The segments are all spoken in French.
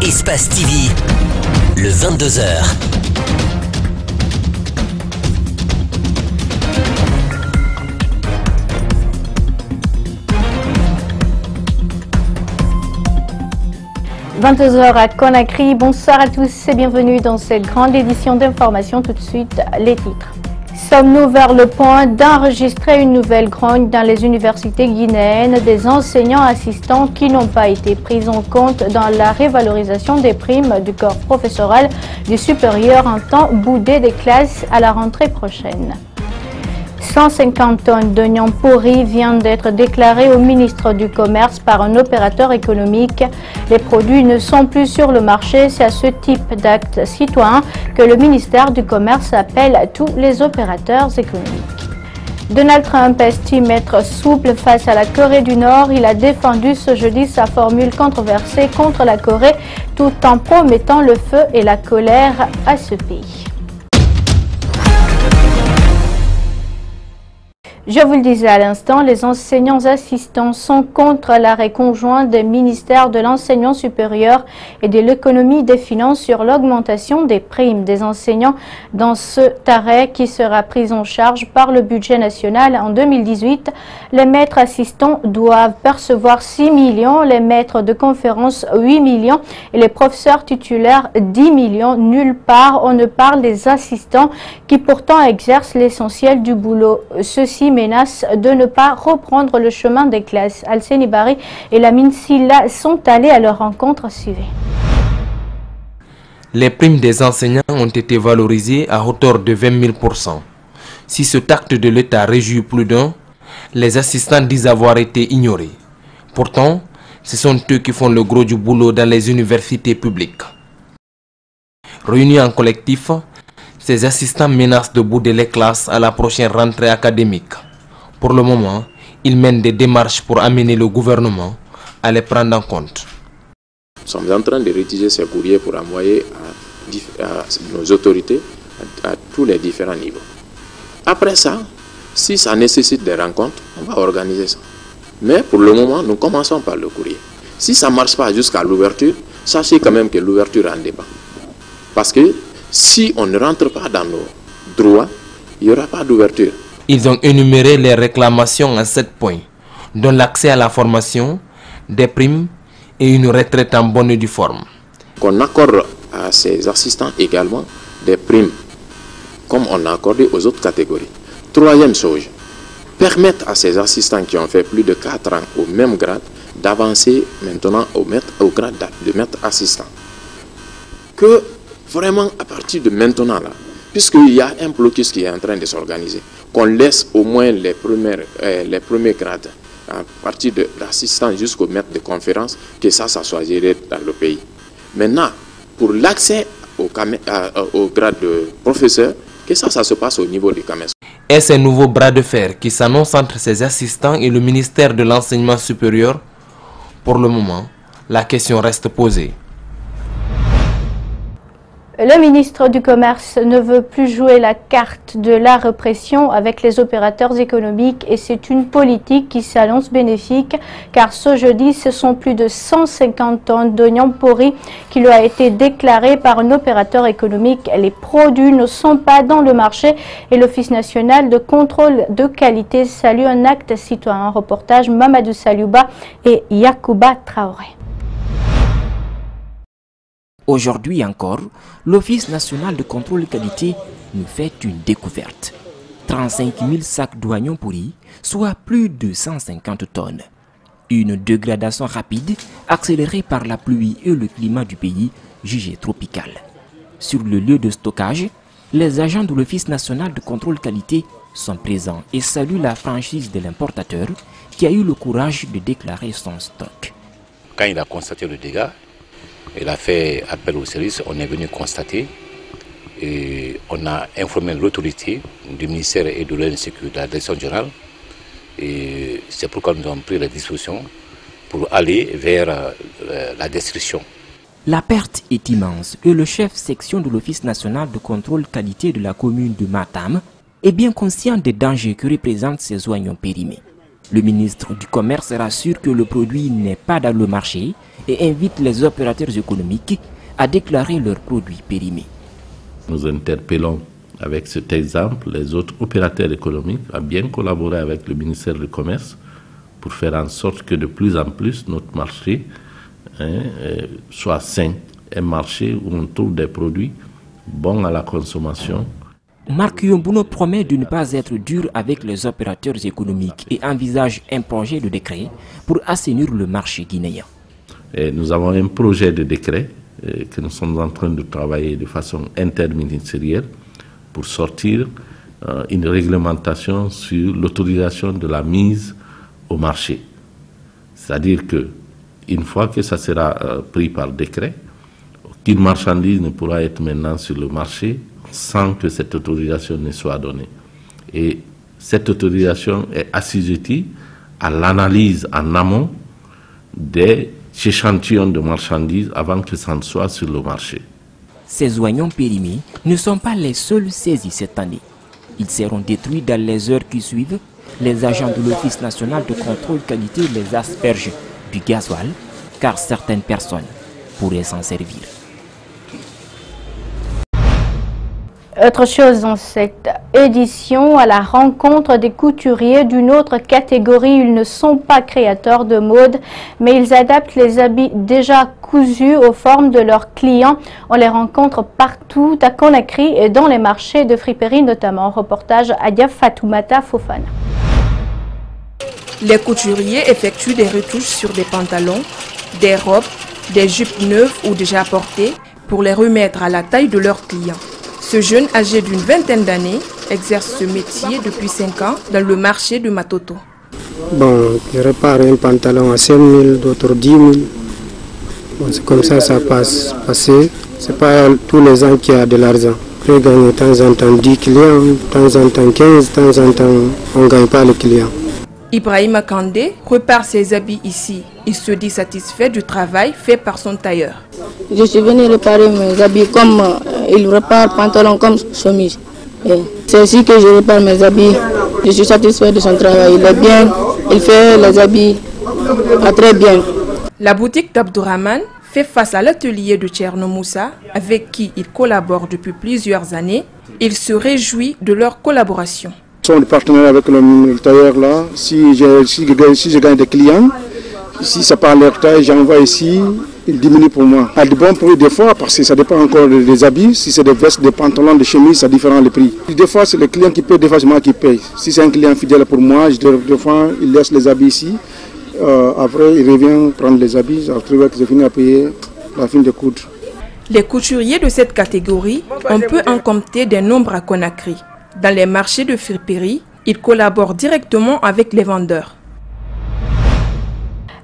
Espace TV, le 22h. « 22h à Conakry. Bonsoir à tous et bienvenue dans cette grande édition d'information. Tout de suite, les titres. Sommes-nous vers le point d'enregistrer une nouvelle grogne dans les universités guinéennes des enseignants assistants qui n'ont pas été pris en compte dans la révalorisation des primes du corps professoral du supérieur en temps boudé des classes à la rentrée prochaine. 150 tonnes d'oignons pourris viennent d'être déclarées au ministre du Commerce par un opérateur économique. Les produits ne sont plus sur le marché. C'est à ce type d'acte citoyen que le ministère du Commerce appelle tous les opérateurs économiques. Donald Trump estime être souple face à la Corée du Nord. Il a défendu ce jeudi sa formule controversée contre la Corée tout en promettant le feu et la colère à ce pays. Je vous le disais à l'instant, les enseignants assistants sont contre l'arrêt conjoint des ministères de l'enseignement supérieur et de l'économie des finances sur l'augmentation des primes des enseignants. Dans cet arrêt qui sera pris en charge par le budget national en 2018, les maîtres assistants doivent percevoir 6 millions, les maîtres de conférences 8 millions et les professeurs titulaires 10 millions. Nulle part on ne parle des assistants qui pourtant exercent l'essentiel du boulot. Ceux-ci menacent de ne pas reprendre le chemin des classes. Alceni Bari et Lamine Silla sont allés à leur rencontre. Suivez. Les primes des enseignants ont été valorisées à hauteur de 20 000%. Si ce acte de l'État réjouit plus d'un, les assistants disent avoir été ignorés. Pourtant, ce sont eux qui font le gros du boulot dans les universités publiques. Réunis en collectif, ces assistants menacent de bouder les classes à la prochaine rentrée académique. Pour le moment, ils mènent des démarches pour amener le gouvernement à les prendre en compte. Nous sommes en train de rédiger ces courriers pour envoyer à nos autorités à tous les différents niveaux. Après ça, si ça nécessite des rencontres, on va organiser ça. Mais pour le moment, nous commençons par le courrier. Si ça ne marche pas jusqu'à l'ouverture, sachez quand même que l'ouverture est en débat. Parce que si on ne rentre pas dans nos droits, il n'y aura pas d'ouverture. Ils ont énuméré les réclamations en 7 points, dont l'accès à la formation, des primes et une retraite en bonne et due forme. Qu'on accorde à ces assistants également des primes, comme on a accordé aux autres catégories. Troisième chose, permettre à ces assistants qui ont fait plus de 4 ans au même grade d'avancer maintenant au grade de maître assistant. Que vraiment à partir de maintenant, là, puisqu'il y a un blocus qui est en train de s'organiser, qu'on laisse au moins les premiers grades, à partir de l'assistant jusqu'au maître de conférence, que ça soit géré dans le pays. Maintenant, pour l'accès au grade de professeur, que ça se passe au niveau du CAMES. Et ces nouveaux bras de fer qui s'annoncent entre ces assistants et le ministère de l'enseignement supérieur, pour le moment, la question reste posée. Le ministre du Commerce ne veut plus jouer la carte de la répression avec les opérateurs économiques et c'est une politique qui s'annonce bénéfique car ce jeudi, ce sont plus de 150 tonnes d'oignons pourris qui lui a été déclaré par un opérateur économique. Les produits ne sont pas dans le marché et l'Office national de contrôle de qualité salue un acte citoyen. Reportage Mamadou Saliouba et Yacouba Traoré. Aujourd'hui encore, l'Office national de contrôle de qualité nous fait une découverte. 35 000 sacs d'oignons pourris, soit plus de 150 tonnes. Une dégradation rapide, accélérée par la pluie et le climat du pays, jugé tropical. Sur le lieu de stockage, les agents de l'Office national de contrôle qualité sont présents et saluent la franchise de l'importateur qui a eu le courage de déclarer son stock. Quand il a constaté le dégât, il a fait appel au service, on est venu constater et on a informé l'autorité du ministère et de l'ONSQ, de la direction générale. Et c'est pourquoi nous avons pris la disposition pour aller vers la destruction. La perte est immense et le chef section de l'Office national de contrôle qualité de la commune de Matam est bien conscient des dangers que représentent ces oignons périmés. Le ministre du Commerce rassure que le produit n'est pas dans le marché et invite les opérateurs économiques à déclarer leurs produits périmés. Nous interpellons avec cet exemple les autres opérateurs économiques à bien collaborer avec le ministère du Commerce pour faire en sorte que de plus en plus notre marché soit sain, un marché où on trouve des produits bons à la consommation. Marc Yombuno promet de ne pas être dur avec les opérateurs économiques et envisage un projet de décret pour assainir le marché guinéen. Et nous avons un projet de décret que nous sommes en train de travailler de façon interministérielle pour sortir une réglementation sur l'autorisation de la mise au marché. C'est-à-dire qu'une fois que ça sera pris par décret, aucune marchandise ne pourra être maintenant sur le marché sans que cette autorisation ne soit donnée. Et cette autorisation est assujettie à l'analyse en amont des échantillons de marchandises avant que ça ne soit sur le marché. Ces oignons périmés ne sont pas les seuls saisis cette année. Ils seront détruits dans les heures qui suivent. Les agents de l'Office national de contrôle qualité les aspergent du gasoil car certaines personnes pourraient s'en servir. Autre chose dans cette édition, à la rencontre des couturiers d'une autre catégorie, ils ne sont pas créateurs de mode, mais ils adaptent les habits déjà cousus aux formes de leurs clients. On les rencontre partout à Conakry et dans les marchés de friperie notamment. Reportage Adia Fatoumata Fofana. Les couturiers effectuent des retouches sur des pantalons, des robes, des jupes neuves ou déjà portées pour les remettre à la taille de leurs clients. Ce jeune âgé d'une vingtaine d'années exerce ce métier depuis 5 ans dans le marché de Matoto. Bon, je répare un pantalon à 5 000, d'autres 10 000. Bon, c'est comme ça passe. C'est pas tous les ans qu'il y a de l'argent. On peut gagner de temps en temps 10 clients, de temps en temps 15, de temps en temps on ne gagne pas les clients. Ibrahima Kandé repart ses habits ici. Il se dit satisfait du travail fait par son tailleur. Je suis venu réparer mes habits comme il répare pantalon comme chemise. C'est ici que je répare mes habits. Je suis satisfait de son travail. Il est bien, il fait les habits très bien. La boutique d'Abdourahman fait face à l'atelier de Tcherno Moussa avec qui il collabore depuis plusieurs années. Il se réjouit de leur collaboration. Ils sont des partenaires avec le tailleur là. Si je gagne des clients, si ça part leur taille, j'envoie ici, il diminue pour moi. À de bons prix des fois, parce que ça dépend encore des habits. Si c'est des vestes, des pantalons, des chemises, ça diffère les prix. Des fois, c'est le client qui paye, des fois, c'est moi qui paye. Si c'est un client fidèle pour moi, des fois, il laisse les habits ici. Après, il revient prendre les habits. Après, j'ai fini à payer la fin de coudre. Les couturiers de cette catégorie, on peut en compter des nombres à Conakry. Dans les marchés de friperie, ils collaborent directement avec les vendeurs.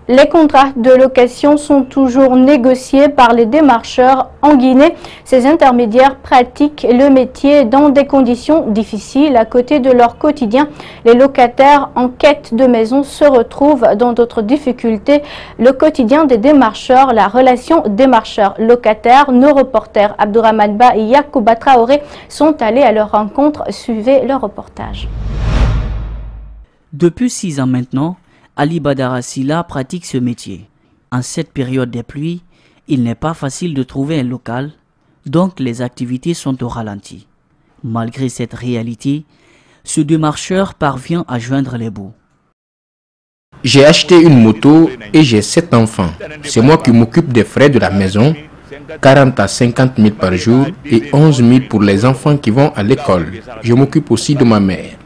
Les contrats de location sont toujours négociés par les démarcheurs en Guinée. Ces intermédiaires pratiquent le métier dans des conditions difficiles. À côté de leur quotidien, les locataires en quête de maison se retrouvent dans d'autres difficultés. Le quotidien des démarcheurs, la relation démarcheurs-locataires, nos reporters Abdourahmane Ba et Yacouba Traoré sont allés à leur rencontre. Suivez le reportage. Depuis 6 ans maintenant, Ali Badara Silla pratique ce métier. En cette période des pluies, il n'est pas facile de trouver un local, donc les activités sont au ralenti. Malgré cette réalité, ce démarcheur parvient à joindre les bouts. J'ai acheté une moto et j'ai 7 enfants. C'est moi qui m'occupe des frais de la maison, 40 à 50 000 par jour et 11 000 pour les enfants qui vont à l'école. Je m'occupe aussi de ma mère.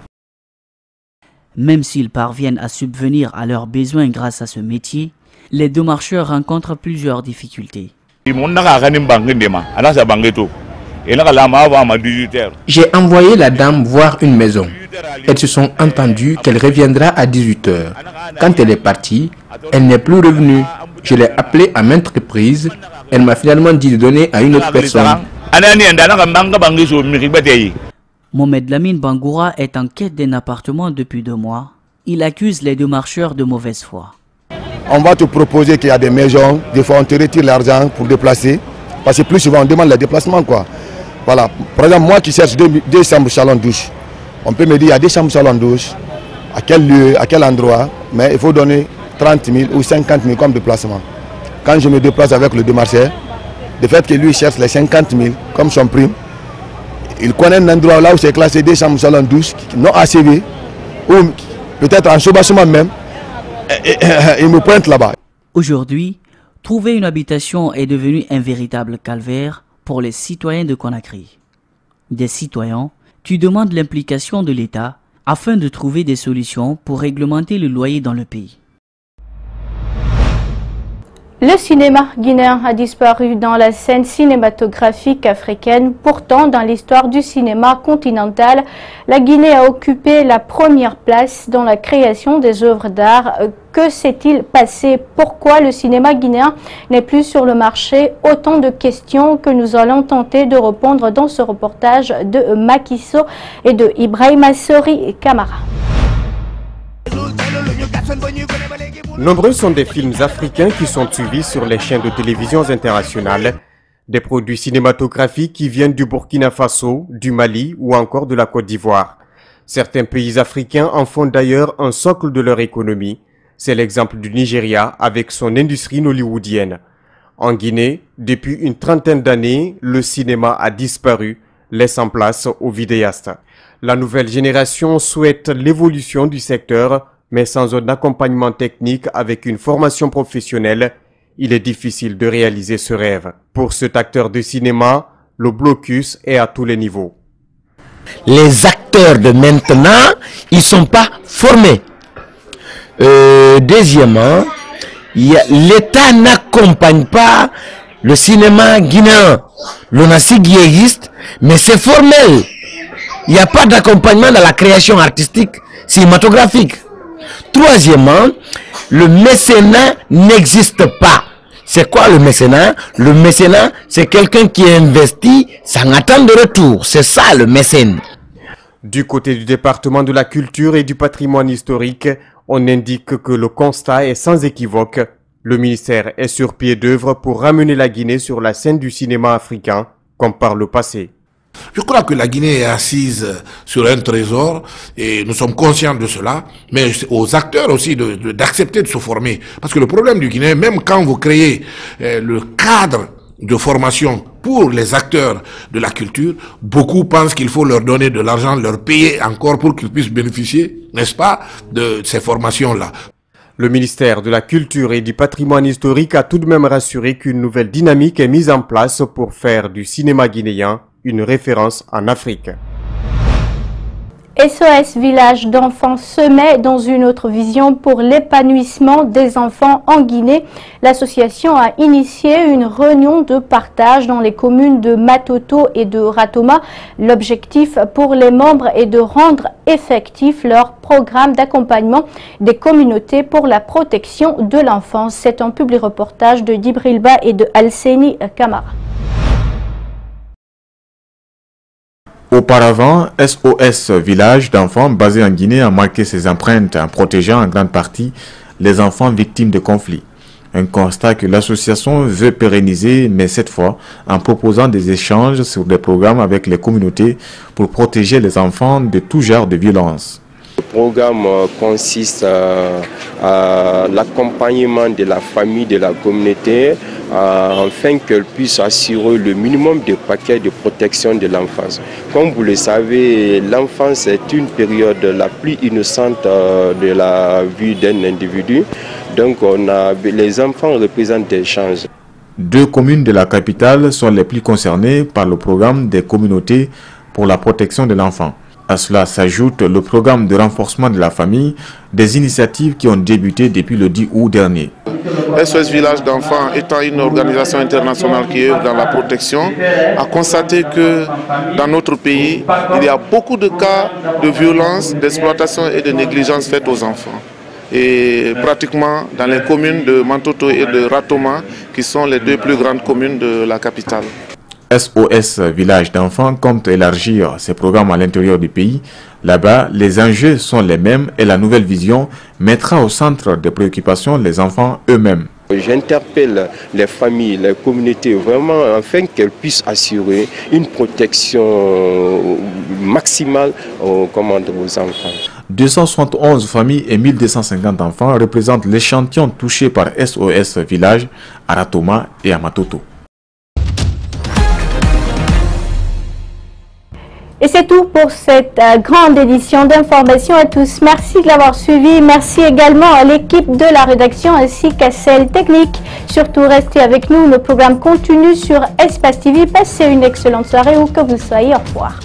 Même s'ils parviennent à subvenir à leurs besoins grâce à ce métier, les démarcheurs rencontrent plusieurs difficultés. J'ai envoyé la dame voir une maison. Elles se sont entendues qu'elle reviendra à 18 h. Quand elle est partie, elle n'est plus revenue. Je l'ai appelée à maintes reprises. Elle m'a finalement dit de donner à une autre personne. Mohamed Lamine Bangoura est en quête d'un appartement depuis 2 mois. Il accuse les démarcheurs de mauvaise foi. On va te proposer qu'il y a des maisons, des fois on te retire l'argent pour déplacer, parce que plus souvent on demande le déplacement quoi. Voilà. Par exemple, moi qui cherche 2 chambres salon douche, on peut me dire il y a 2 chambres salon douche à quel lieu, à quel endroit, mais il faut donner 30 000 ou 50 000 comme déplacement. Quand je me déplace avec le démarcheur, le fait que lui cherche les 50 000 comme son prime, il connaît un endroit là où c'est classé des chambres salon 12, non ACV, ou peut-être en soubassement même, il me pointe là-bas. Aujourd'hui, trouver une habitation est devenu un véritable calvaire pour les citoyens de Conakry. Des citoyens qui demandent l'implication de l'État afin de trouver des solutions pour réglementer le loyer dans le pays. Le cinéma guinéen a disparu dans la scène cinématographique africaine. Pourtant, dans l'histoire du cinéma continental, la Guinée a occupé la première place dans la création des œuvres d'art. Que s'est-il passé? Pourquoi le cinéma guinéen n'est plus sur le marché? Autant de questions que nous allons tenter de répondre dans ce reportage de Makiso et de Ibrahima Sori Kamara. Nombreux sont des films africains qui sont suivis sur les chaînes de télévision internationales, des produits cinématographiques qui viennent du Burkina Faso, du Mali ou encore de la Côte d'Ivoire. Certains pays africains en font d'ailleurs un socle de leur économie. C'est l'exemple du Nigeria avec son industrie hollywoodienne. En Guinée, depuis une trentaine d'années, le cinéma a disparu, laissant place aux vidéastes. La nouvelle génération souhaite l'évolution du secteur, mais sans un accompagnement technique avec une formation professionnelle, il est difficile de réaliser ce rêve. Pour cet acteur de cinéma, le blocus est à tous les niveaux. Les acteurs de maintenant, ils sont pas formés. Deuxièmement, l'État n'accompagne pas le cinéma guinéen. L'ONACIG existe, mais c'est formel. Il n'y a pas d'accompagnement dans la création artistique cinématographique. Troisièmement, le mécénat n'existe pas. C'est quoi le mécénat? Le mécénat, c'est quelqu'un qui investit sans attendre de retour. C'est ça le mécène. Du côté du département de la culture et du patrimoine historique, on indique que le constat est sans équivoque. Le ministère est sur pied d'œuvre pour ramener la Guinée sur la scène du cinéma africain, comme par le passé. Je crois que la Guinée est assise sur un trésor et nous sommes conscients de cela, mais aux acteurs aussi d'accepter de se former. Parce que le problème du Guinée, même quand vous créez le cadre de formation pour les acteurs de la culture, beaucoup pensent qu'il faut leur donner de l'argent, leur payer encore pour qu'ils puissent bénéficier, n'est-ce pas, de ces formations-là. Le ministère de la Culture et du Patrimoine historique a tout de même rassuré qu'une nouvelle dynamique est mise en place pour faire du cinéma guinéen une référence en Afrique. SOS Village d'enfants se met dans une autre vision pour l'épanouissement des enfants en Guinée. L'association a initié une réunion de partage dans les communes de Matoto et de Ratoma. L'objectif pour les membres est de rendre effectif leur programme d'accompagnement des communautés pour la protection de l'enfance. C'est un public reportage de Dibrilba et de Alseni Kamara. Auparavant, SOS Village d'enfants basé en Guinée a marqué ses empreintes en protégeant en grande partie les enfants victimes de conflits. Un constat que l'association veut pérenniser, mais cette fois en proposant des échanges sur des programmes avec les communautés pour protéger les enfants de tout genre de violence. Le programme consiste à l'accompagnement de la famille, de la communauté, afin qu'elle puisse assurer le minimum de paquets de protection de l'enfance. Comme vous le savez, l'enfance est une période la plus innocente de la vie d'un individu. Donc les enfants représentent des chances. 2 communes de la capitale sont les plus concernées par le programme des communautés pour la protection de l'enfant. À cela s'ajoute le programme de renforcement de la famille, des initiatives qui ont débuté depuis le 10 août dernier. SOS Village d'enfants étant une organisation internationale qui œuvre dans la protection, a constaté que dans notre pays, il y a beaucoup de cas de violence, d'exploitation et de négligence faites aux enfants. Et pratiquement dans les communes de Matoto et de Ratoma, qui sont les 2 plus grandes communes de la capitale. SOS Village d'enfants compte élargir ses programmes à l'intérieur du pays. Là-bas, les enjeux sont les mêmes et la nouvelle vision mettra au centre des préoccupations les enfants eux-mêmes. J'interpelle les familles, les communautés, vraiment afin qu'elles puissent assurer une protection maximale aux enfants. 271 familles et 1250 enfants représentent l'échantillon touché par SOS Village à Ratoma et à Matoto. Et c'est tout pour cette grande édition d'information à tous. Merci de l'avoir suivi. Merci également à l'équipe de la rédaction ainsi qu'à celle technique. Surtout, restez avec nous. Le programme continue sur Espace TV. Passez une excellente soirée où que vous soyez. Au revoir.